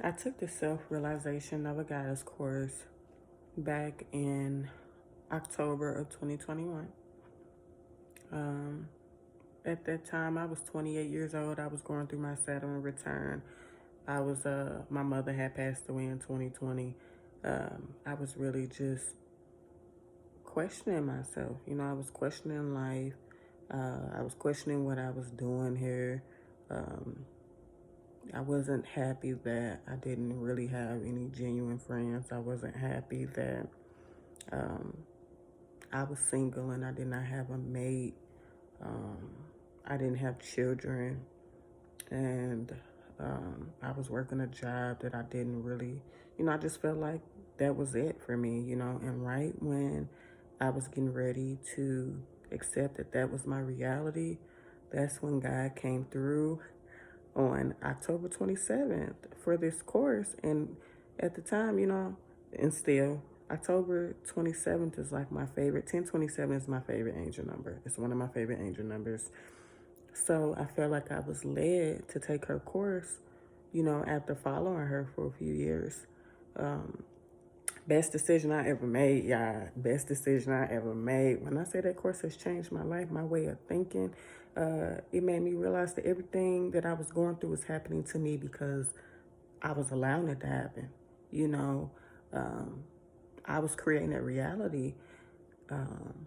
I took the self-realization of a goddess course back in October of 2021. Um, at that time, I was 28 years old. I was going through my Saturn return. My mother had passed away in 2020. I was really just questioning myself. I was questioning life. I was questioning what I was doing here. Um, I wasn't happy that I didn't really have any genuine friends. I wasn't happy that um, I was single and I did not have a mate. Um, I didn't have children. And I was working a job that I didn't really, I just felt like that was it for me. And right when I was getting ready to accept that that was my reality, that's when God came through on October 27th for this course. And at the time, and still, October 27th is like my favorite. 1027 is my favorite angel number. It's one of my favorite angel numbers. So I felt like I was led to take her course, after following her for a few years. Um, Best decision I ever made, y'all. Best decision I ever made. When I say that course has changed my life, my way of thinking, it made me realize that everything that I was going through was happening to me because I was allowing it to happen. You know, um, I was creating that reality. Um,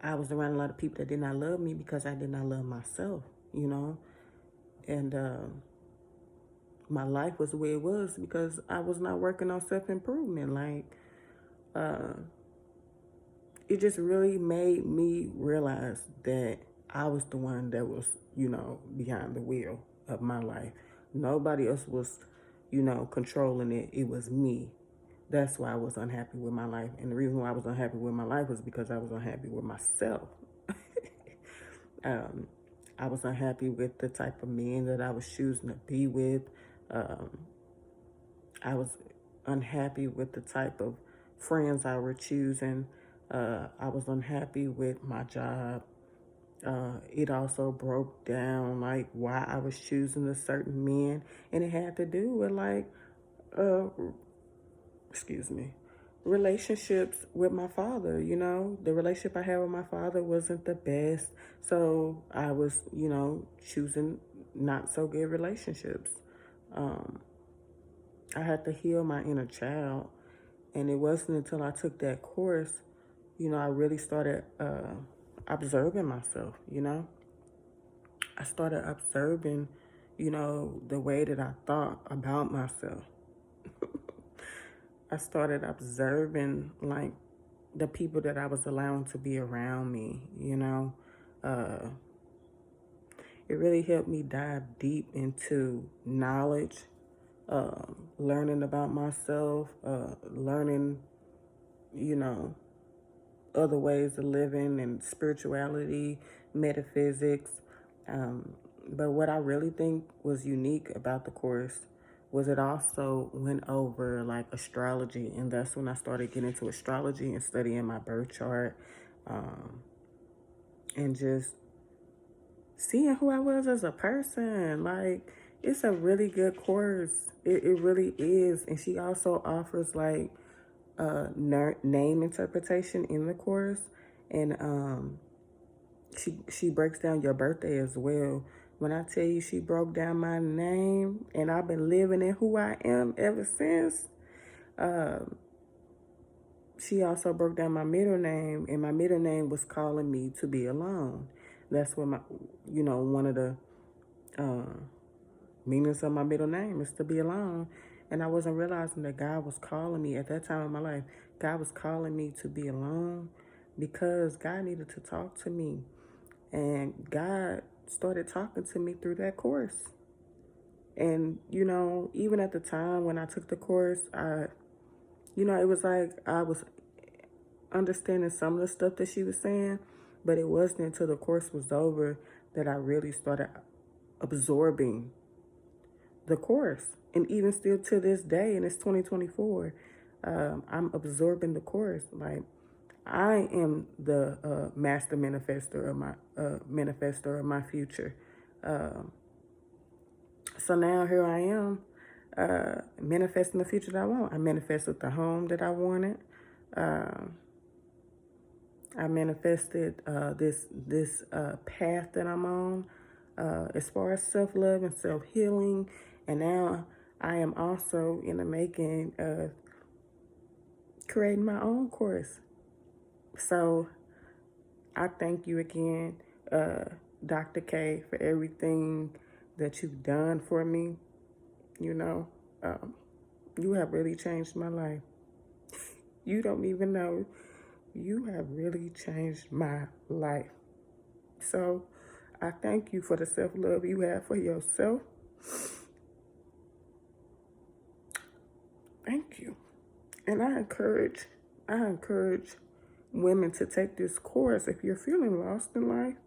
I was around a lot of people that did not love me because I did not love myself, you know, and my life was the way it was because I was not working on self improvement. Uh, it just really made me realize that I was the one that was, behind the wheel of my life. Nobody else was, controlling it. It was me. That's why I was unhappy with my life. And the reason why I was unhappy with my life was because I was unhappy with myself. um, I was unhappy with the type of men that I was choosing to be with. Um, I was unhappy with the type of friends I were choosing. I was unhappy with my job. It also broke down like why I was choosing a certain men, and it had to do with uh, excuse me, relationships with my father. The relationship I had with my father wasn't the best, so I was, choosing not so good relationships. Um, I had to heal my inner child. And it wasn't until I took that course, I really started observing myself. I started observing, the way that I thought about myself. I started observing, like, the people that I was allowing to be around me. Uh, it really helped me dive deep into knowledge, learning about myself, learning, you know, other ways of living and spirituality, metaphysics. Um, but what I really think was unique about the course was it also went over like astrology, and that's when I started getting into astrology and studying my birth chart, um, and just seeing who I was as a person. Like, it's a really good course. It really is. And she also offers like name interpretation in the course, and she breaks down your birthday as well. When I tell you she broke down my name, and I've been living in who I am ever since. Um, she also broke down my middle name, and my middle name was calling me to be alone. That's what one of the uh, meanings of my middle name is to be alone. And I wasn't realizing that God was calling me at that time of my life. God was calling me to be alone because God needed to talk to me. And God started talking to me through that course. And, even at the time when I took the course, it was like I was understanding some of the stuff that she was saying, but it wasn't until the course was over that I really started absorbing the course. And even still to this day, and it's 2024, I'm absorbing the course. Like, I am the master manifestor of my future. So now here I am. manifesting the future that I want. I manifested the home that I wanted. I manifested this path that I'm on as far as self-love and self-healing. And now I am also in the making of creating my own course. So I thank you again, Dr. K, for everything that you've done for me. You know, you have really changed my life. You don't even know. You have really changed my life. So I thank you for the self-love you have for yourself. Thank you. And I encourage women to take this course. If you're feeling lost in life,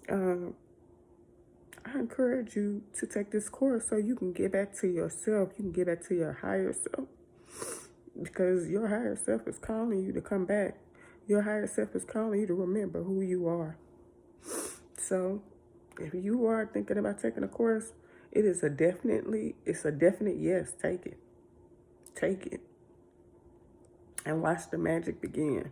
I encourage you to take this course so you can get back to yourself. You can get back to your higher self. Because your higher self is calling you to come back. Your higher self is calling you to remember who you are. So if you are thinking about taking a course, it's a definite yes. Take it. Take it. And watch the magic begin.